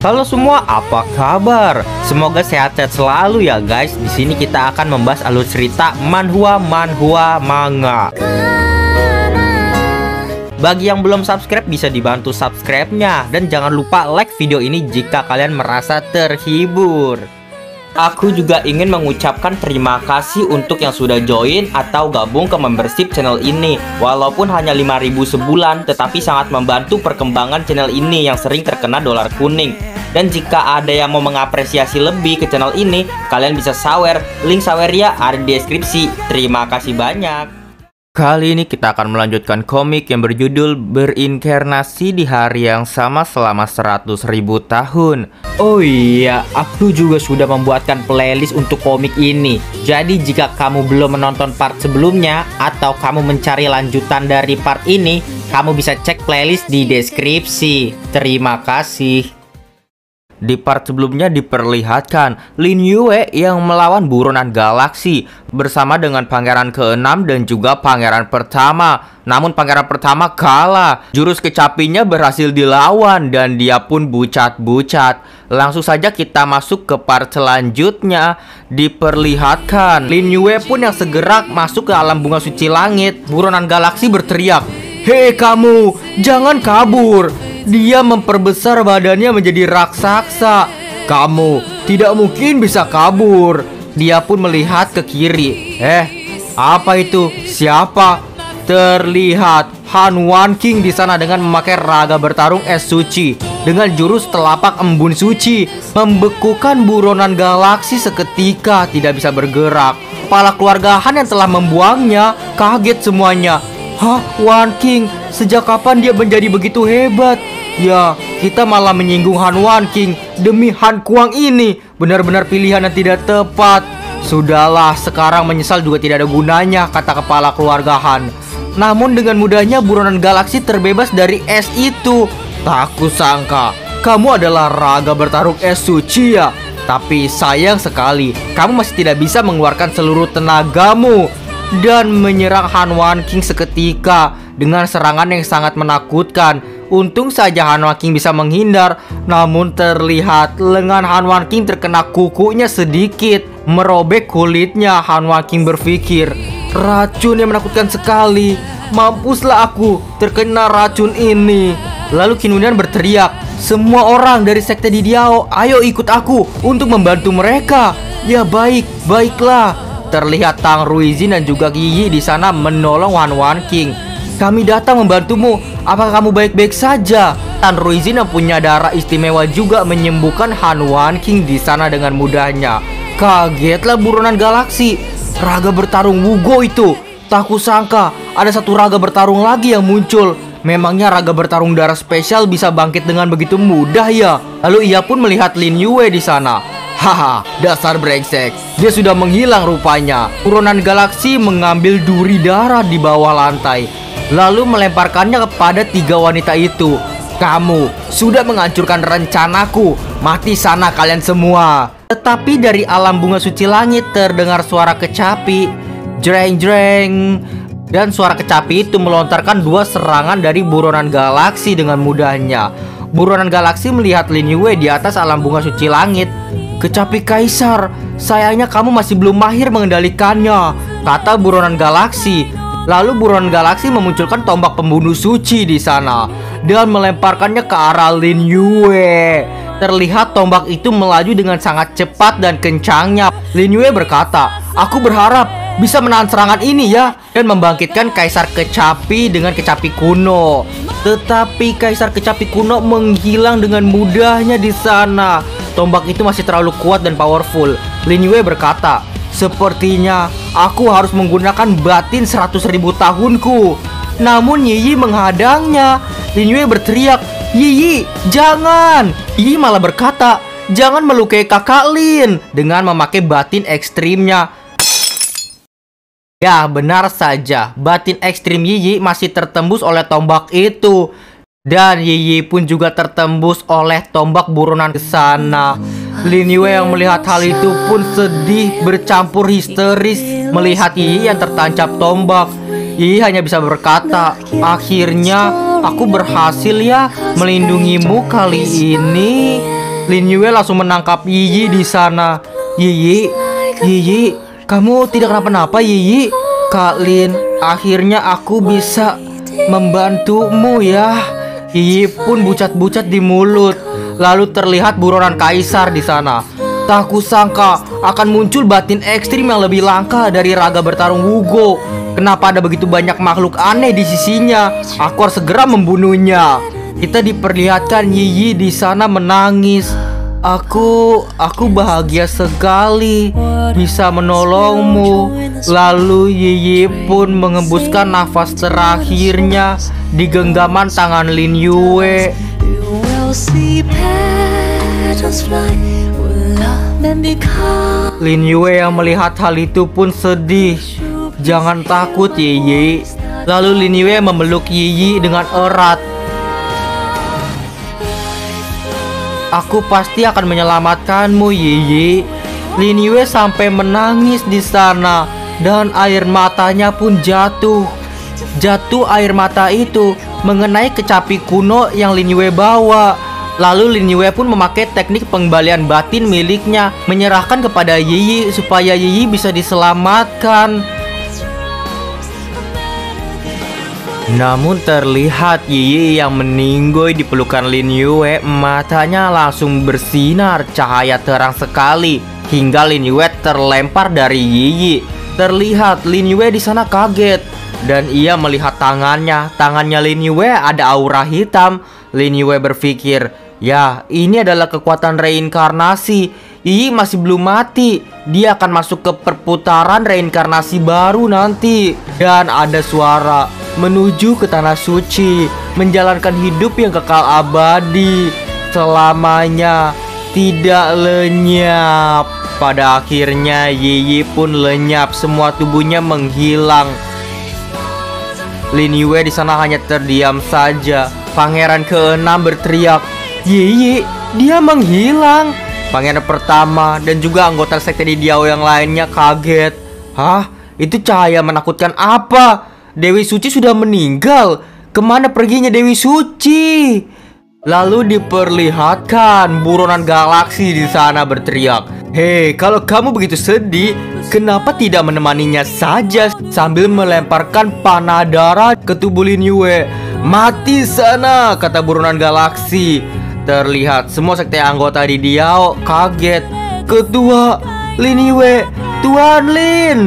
Halo semua, apa kabar? Semoga sehat-sehat selalu ya guys. Di sini kita akan membahas alur cerita manhwa manga. Bagi yang belum subscribe bisa dibantu subscribe-nya dan jangan lupa like video ini jika kalian merasa terhibur. Aku juga ingin mengucapkan terima kasih untuk yang sudah join atau gabung ke membership channel ini. Walaupun hanya 5.000 sebulan, tetapi sangat membantu perkembangan channel ini yang sering terkena dolar kuning. Dan jika ada yang mau mengapresiasi lebih ke channel ini, kalian bisa sawer. Link sawernya ada di deskripsi. Terima kasih banyak. Kali ini kita akan melanjutkan komik yang berjudul Berinkarnasi di Hari yang Sama Selama 100.000 Tahun. Oh iya, aku juga sudah membuatkan playlist untuk komik ini. Jadi jika kamu belum menonton part sebelumnya atau kamu mencari lanjutan dari part ini, kamu bisa cek playlist di deskripsi. Terima kasih. Di part sebelumnya diperlihatkan Lin Yue yang melawan buronan galaksi bersama dengan pangeran ke-6 dan juga pangeran pertama. Namun pangeran pertama kalah. Jurus kecapinya berhasil dilawan dan dia pun bucat-bucat. Langsung saja kita masuk ke part selanjutnya. Diperlihatkan Lin Yue pun yang segera masuk ke alam bunga suci langit. Buronan galaksi berteriak, "Hei kamu, jangan kabur." Dia memperbesar badannya menjadi raksasa. "Kamu tidak mungkin bisa kabur." Dia pun melihat ke kiri. Apa itu? Siapa? Terlihat Han Wan King di sana dengan memakai raga bertarung es suci dengan jurus telapak embun suci, membekukan buronan galaksi seketika tidak bisa bergerak. Kepala keluarga Han yang telah membuangnya kaget semuanya. "Hah, Wan King, sejak kapan dia menjadi begitu hebat? Ya, kita malah menyinggung Han Wan King demi Han Kuang ini. Benar-benar pilihan yang tidak tepat. Sudahlah, sekarang menyesal juga tidak ada gunanya," kata kepala keluarga Han. Namun dengan mudahnya buronan galaksi terbebas dari es itu. "Tak kusangka kamu adalah raga bertarung es suci ya. Tapi sayang sekali, kamu masih tidak bisa mengeluarkan seluruh tenagamu." Dan menyerang Han Wan King seketika dengan serangan yang sangat menakutkan. Untung saja Han Wan King bisa menghindar. Namun terlihat lengan Han Wan King terkena kukunya sedikit, merobek kulitnya. Han Wan King berpikir, "Racun yang menakutkan sekali. Mampuslah aku terkena racun ini." Lalu Qin Wunan berteriak, "Semua orang dari sekte Didiao, ayo ikut aku untuk membantu mereka." "Ya baiklah." Terlihat Tang Ruizin dan juga Yi di sana menolong Han Wan King. "Kami datang membantumu. Apakah kamu baik-baik saja?" Tang Ruizin yang punya darah istimewa juga menyembuhkan Han Wan King di sana dengan mudahnya. Kagetlah buronan galaksi. Raga bertarung Wugo itu. Tak kusangka ada satu raga bertarung lagi yang muncul. Memangnya raga bertarung darah spesial bisa bangkit dengan begitu mudah ya? Lalu ia pun melihat Lin Yue di sana. "Haha, dasar brengsek. Dia sudah menghilang rupanya." Buronan galaksi mengambil duri darah di bawah lantai, lalu melemparkannya kepada 3 wanita itu. "Kamu sudah menghancurkan rencanaku. Mati sana kalian semua." Tetapi dari alam bunga suci langit terdengar suara kecapi. Jreng. Dan suara kecapi itu melontarkan 2 serangan dari buronan galaksi dengan mudahnya. Buronan galaksi melihat Lin Yue di atas alam bunga suci langit. "Kecapi kaisar, sayangnya kamu masih belum mahir mengendalikannya," kata buronan galaksi. Lalu buronan galaksi memunculkan tombak pembunuh suci di sana dan melemparkannya ke arah Lin Yue. Terlihat tombak itu melaju dengan sangat cepat dan kencangnya. Lin Yue berkata, "Aku berharap bisa menahan serangan ini ya," dan membangkitkan kaisar kecapi dengan kecapi kuno. Tetapi kaisar kecapi kuno menghilang dengan mudahnya di sana. Tombak itu masih terlalu kuat dan powerful. Lin Yue berkata, "Sepertinya aku harus menggunakan batin 100.000 tahunku." Namun Yi menghadangnya. Lin Yue berteriak, "Yi, jangan!" Yi malah berkata, "Jangan melukai kakak Lin," dengan memakai batin ekstrimnya. Ya, benar saja, batin ekstrim Yi masih tertembus oleh tombak itu. Dan Yi pun juga tertembus oleh tombak buronan ke sana. Lin Yue yang melihat hal itu pun sedih bercampur histeris melihat Yi yang tertancap tombak. Yi hanya bisa berkata, "Akhirnya aku berhasil ya melindungimu kali ini." Lin Yue langsung menangkap Yi di sana. Yi, kamu tidak kenapa-napa, Yi. Kak Lin, akhirnya aku bisa membantumu ya. Yi pun bucat-bucat di mulut. Lalu terlihat buronan kaisar di sana. Tak kusangka akan muncul batin ekstrim yang lebih langka dari raga bertarung Wugo. Kenapa ada begitu banyak makhluk aneh di sisinya? Aku harus segera membunuhnya. Kita diperlihatkan Yi di sana menangis. Aku bahagia sekali bisa menolongmu. Lalu Yi pun mengembuskan nafas terakhirnya di genggaman tangan Lin Yue. Lin Yue yang melihat hal itu pun sedih. Jangan takut, Yi. Lalu Lin Yue memeluk Yi dengan erat. Aku pasti akan menyelamatkanmu, Yi. Lin Yue sampai menangis di sana dan air matanya pun jatuh. Jatuh air mata itu mengenai kecapi kuno yang Lin Yue bawa. Lalu Lin Yue pun memakai teknik pengembalian batin miliknya, menyerahkan kepada Yi supaya Yi bisa diselamatkan. Namun terlihat Yi yang meninggoy di pelukan Lin Yue, matanya langsung bersinar cahaya terang sekali hingga Lin Yue terlempar dari Yi. Terlihat Lin Yue di sana kaget dan ia melihat tangannya Lin Yue ada aura hitam. Lin Yue berpikir, ya, ini adalah kekuatan reinkarnasi. Yi masih belum mati. Dia akan masuk ke perputaran reinkarnasi baru nanti. Dan ada suara menuju ke tanah suci, menjalankan hidup yang kekal abadi selamanya, tidak lenyap. Pada akhirnya Yi pun lenyap, semua tubuhnya menghilang. Lin Yue di sana hanya terdiam saja. Pangeran ke-6 berteriak, Yi, dia menghilang. Pangeran pertama dan juga anggota sekte di Diao yang lainnya kaget. Hah? Itu cahaya menakutkan apa? Dewi Suci sudah meninggal. Kemana perginya Dewi Suci? Lalu diperlihatkan buronan galaksi di sana berteriak, hei, kalau kamu begitu sedih, kenapa tidak menemaninya saja sambil melemparkan panah darah ke tubuh Lin Yue? Mati sana, kata buronan galaksi. Terlihat semua sekte anggota di Diao kaget. Ketua Lin Yue, Tuan Lin.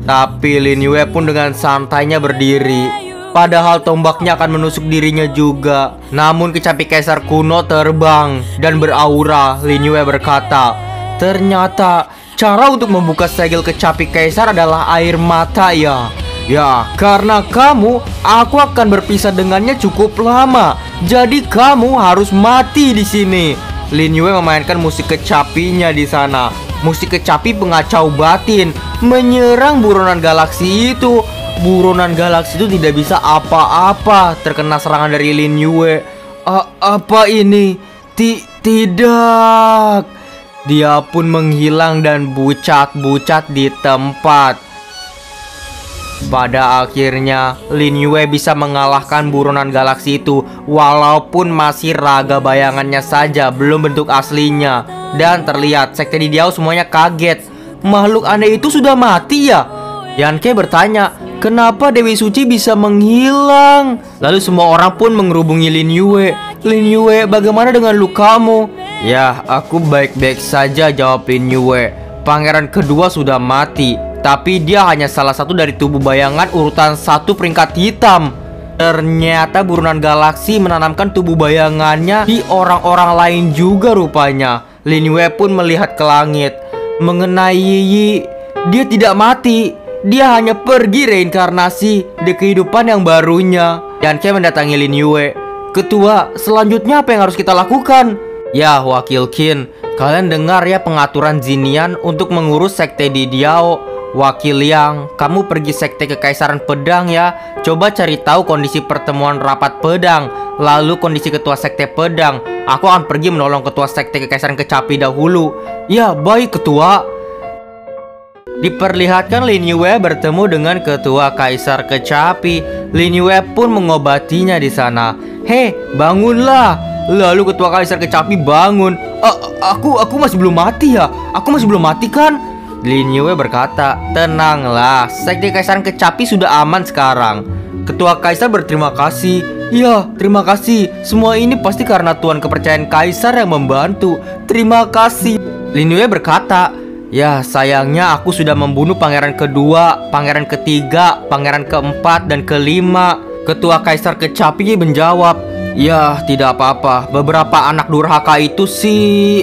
Tapi Lin Yue pun dengan santainya berdiri. Padahal tombaknya akan menusuk dirinya juga. Namun kecapi kaisar kuno terbang dan beraura. Lin Yue berkata, ternyata cara untuk membuka segel kecapi kaisar adalah air mata ya. Ya, karena kamu, aku akan berpisah dengannya cukup lama. Jadi kamu harus mati di sini. Lin Yue memainkan musik kecapinya di sana. Musik kecapi pengacau batin menyerang buronan galaksi itu. Buronan galaksi itu tidak bisa apa-apa terkena serangan dari Lin Yue. Apa ini? Tidak. Dia pun menghilang dan bucat-bucat di tempat. Pada akhirnya Lin Yue bisa mengalahkan buronan galaksi itu, walaupun masih raga bayangannya saja, belum bentuk aslinya. Dan terlihat sekte di Diao semuanya kaget. Makhluk aneh itu sudah mati ya? Yanke bertanya, kenapa Dewi Suci bisa menghilang? Lalu semua orang pun mengerubungi Lin Yue. Lin Yue, bagaimana dengan lukamu? Ya, aku baik-baik saja, jawab Lin Yue. Pangeran kedua sudah mati, tapi dia hanya salah satu dari tubuh bayangan urutan 1 peringkat hitam. Ternyata buronan galaksi menanamkan tubuh bayangannya di orang-orang lain juga rupanya. Lin Yue pun melihat ke langit. Mengenai Yi, dia tidak mati. Dia hanya pergi reinkarnasi di kehidupan yang barunya. Yanke mendatangi Lin Yue. Ketua, selanjutnya apa yang harus kita lakukan? Ya, Wakil Qin, kalian dengar ya pengaturan Zinian untuk mengurus sekte di Diao. Wakil Yang, kamu pergi sekte Kekaisaran Pedang ya. Coba cari tahu kondisi pertemuan rapat pedang, lalu kondisi ketua sekte pedang. Aku akan pergi menolong ketua sekte Kekaisaran Kecapi dahulu. Ya, baik ketua. Diperlihatkan Lin Yue bertemu dengan ketua Kaisar Kecapi. Lin Yue pun mengobatinya di sana. Hei, bangunlah. Lalu ketua kaisar kecapi bangun. Aku masih belum mati ya? Aku masih belum mati kan? Lin Yue berkata, tenanglah, sekte kekaisaran kecapi sudah aman sekarang. Ketua kaisar berterima kasih. Ya, terima kasih. Semua ini pasti karena Tuan kepercayaan kaisar yang membantu. Terima kasih. Lin Yue berkata, ya sayangnya aku sudah membunuh pangeran kedua, pangeran ketiga, pangeran keempat, dan kelima. Ketua kaisar kecapi menjawab, ya tidak apa-apa. Beberapa anak durhaka itu sih...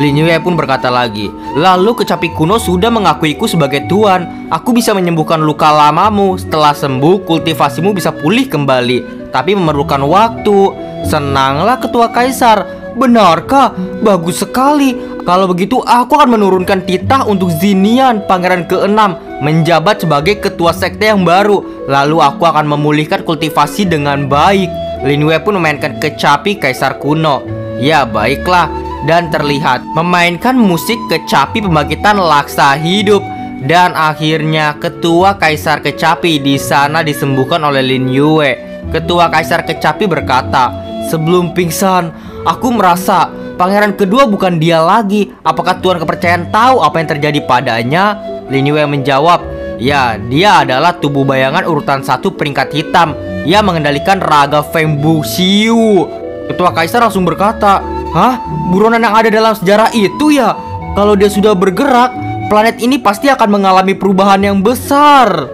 Lin Yue pun berkata lagi, lalu kecapi kuno sudah mengakuiku sebagai tuan. Aku bisa menyembuhkan luka lamamu. Setelah sembuh, kultivasimu bisa pulih kembali, tapi memerlukan waktu. Senanglah ketua kaisar. Benarkah? Bagus sekali. Kalau begitu aku akan menurunkan titah untuk Zinian, pangeran ke-6, menjabat sebagai ketua sekte yang baru. Lalu aku akan memulihkan kultivasi dengan baik. Lin Yue pun memainkan kecapi kaisar kuno. Ya baiklah. Dan terlihat memainkan musik kecapi pembangkitan laksa hidup. Dan akhirnya ketua kaisar kecapi di sana disembuhkan oleh Lin Yue. Ketua kaisar kecapi berkata, sebelum pingsan, aku merasa pangeran kedua bukan dia lagi. Apakah Tuan kepercayaan tahu apa yang terjadi padanya? Lin Yue menjawab, ya, dia adalah tubuh bayangan urutan 1 peringkat hitam. Ia mengendalikan raga Feng Buxiu. Ketua kaisar langsung berkata, hah? Buronan yang ada dalam sejarah itu ya? Kalau dia sudah bergerak, planet ini pasti akan mengalami perubahan yang besar.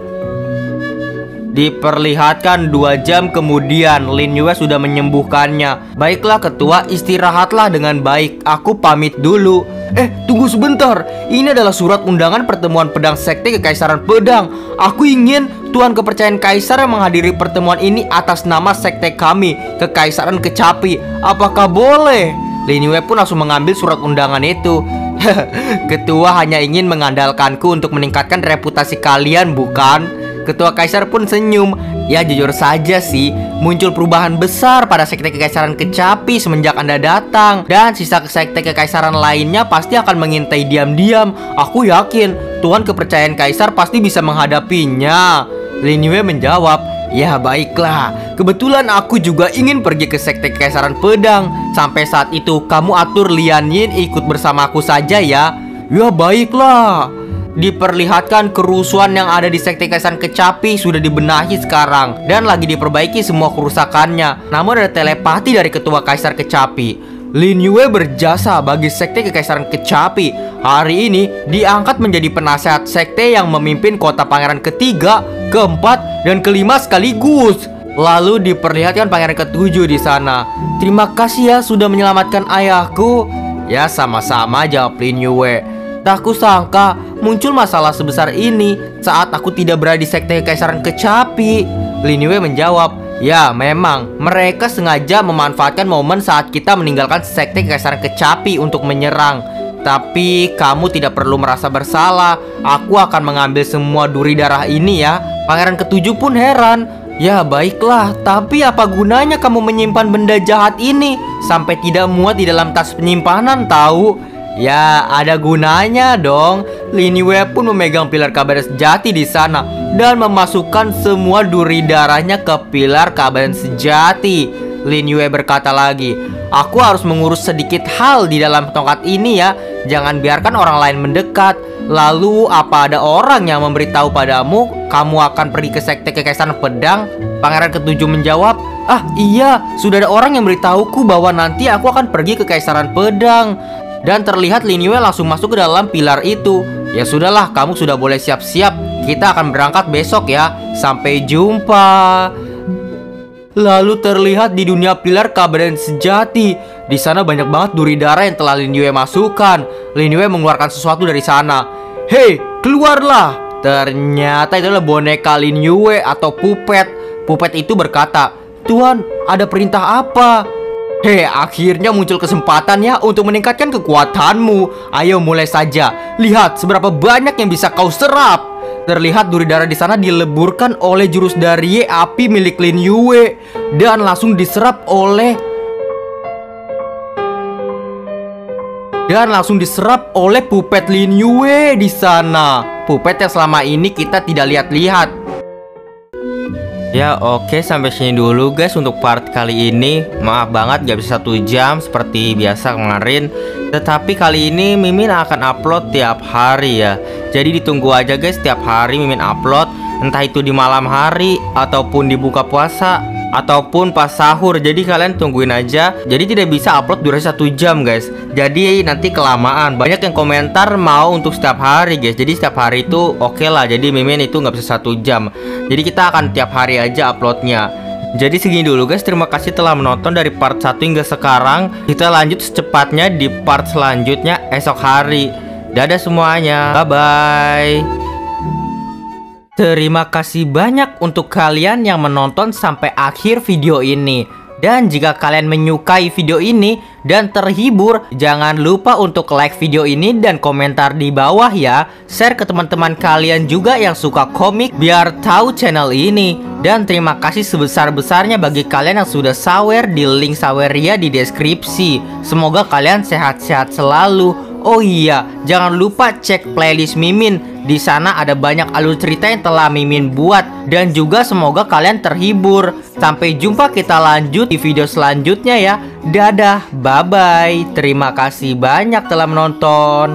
Diperlihatkan 2 jam kemudian Lin Yue sudah menyembuhkannya. Baiklah ketua, istirahatlah dengan baik. Aku pamit dulu. Tunggu sebentar. Ini adalah surat undangan pertemuan pedang sekte Kekaisaran Pedang. Aku ingin Tuan kepercayaan kaisar yang menghadiri pertemuan ini atas nama sekte kami, Kekaisaran Kecapi. Apakah boleh? Lin Yue pun langsung mengambil surat undangan itu. Ketua hanya ingin mengandalkanku untuk meningkatkan reputasi kalian, bukan? Ketua kaisar pun senyum. Ya jujur saja sih, muncul perubahan besar pada sekte Kekaisaran Kecapi semenjak Anda datang. Dan sisa sekte kekaisaran lainnya pasti akan mengintai diam-diam. Aku yakin Tuan kepercayaan kaisar pasti bisa menghadapinya. Lin Yue menjawab, ya baiklah, kebetulan aku juga ingin pergi ke sekte Kekaisaran Pedang. Sampai saat itu kamu atur Lian Yin ikut bersamaku saja ya. Ya baiklah. Diperlihatkan kerusuhan yang ada di sekte Kekaisaran Kecapi sudah dibenahi sekarang dan lagi diperbaiki semua kerusakannya. Namun ada telepati dari ketua kaisar Kecapi. Lin Yue berjasa bagi sekte Kekaisaran Kecapi. Hari ini diangkat menjadi penasehat sekte yang memimpin kota pangeran ketiga, keempat, dan kelima sekaligus. Lalu diperlihatkan pangeran ketujuh di sana. Terima kasih ya sudah menyelamatkan ayahku. Ya sama-sama, jawab Lin Yue. Tak kusangka muncul masalah sebesar ini saat aku tidak berada di sekte Kekaisaran Kecapi. Lin Yue menjawab, ya memang mereka sengaja memanfaatkan momen saat kita meninggalkan sekte Kekaisaran Kecapi untuk menyerang. Tapi kamu tidak perlu merasa bersalah. Aku akan mengambil semua duri darah ini ya. Pangeran ketujuh pun heran. Ya baiklah, tapi apa gunanya kamu menyimpan benda jahat ini sampai tidak muat di dalam tas penyimpanan tahu? Ya ada gunanya dong. Lin Yue pun memegang pilar keabadian sejati di sana dan memasukkan semua duri darahnya ke pilar keabadian sejati. Lin Yue berkata lagi, aku harus mengurus sedikit hal di dalam tongkat ini ya. Jangan biarkan orang lain mendekat. Lalu apa ada orang yang memberitahu padamu kamu akan pergi ke sekte Kekaisaran Pedang? Pangeran ketujuh menjawab, ah iya, sudah ada orang yang memberitahuku bahwa nanti aku akan pergi ke Kekaisaran Pedang. Dan terlihat Lin Yue langsung masuk ke dalam pilar itu. Ya sudahlah, kamu sudah boleh siap-siap. Kita akan berangkat besok ya. Sampai jumpa. Lalu terlihat di dunia pilar keabadian sejati. Di sana banyak banget duri darah yang telah Lin Yue masukkan. Lin Yue mengeluarkan sesuatu dari sana. Hei, keluarlah. Ternyata itu adalah boneka Lin Yue atau Pupet. Pupet itu berkata, Tuan, ada perintah apa? Hei, akhirnya muncul kesempatan ya untuk meningkatkan kekuatanmu. Ayo mulai saja. Lihat seberapa banyak yang bisa kau serap. Terlihat duri darah di sana dileburkan oleh jurus dari api milik Lin Yue dan langsung diserap oleh Pupet Lin Yue di sana. Pupet yang selama ini kita tidak lihat-lihat. Ya oke, sampai sini dulu guys untuk part kali ini. Maaf banget gak bisa 1 jam seperti biasa kemarin. Tetapi kali ini Mimin akan upload tiap hari ya. Jadi ditunggu aja guys, tiap hari Mimin upload. Entah itu di malam hari, ataupun di buka puasa, ataupun pas sahur. Jadi kalian tungguin aja. Jadi tidak bisa upload durasi 1 jam guys. Jadi nanti kelamaan. Banyak yang komentar mau untuk setiap hari guys. Jadi setiap hari itu oke lah. Jadi Mimin itu nggak bisa 1 jam. Jadi kita akan tiap hari aja uploadnya. Jadi segini dulu guys. Terima kasih telah menonton dari part 1 hingga sekarang. Kita lanjut secepatnya di part selanjutnya esok hari. Dadah semuanya. Bye bye. Terima kasih banyak untuk kalian yang menonton sampai akhir video ini. Dan jika kalian menyukai video ini dan terhibur, jangan lupa untuk like video ini dan komentar di bawah ya. Share ke teman-teman kalian juga yang suka komik biar tahu channel ini. Dan terima kasih sebesar-besarnya bagi kalian yang sudah sawer di link saweria di deskripsi. Semoga kalian sehat-sehat selalu. Oh iya, jangan lupa cek playlist Mimin. Di sana ada banyak alur cerita yang telah Mimin buat. Dan juga semoga kalian terhibur. Sampai jumpa, kita lanjut di video selanjutnya ya. Dadah, bye-bye. Terima kasih banyak telah menonton.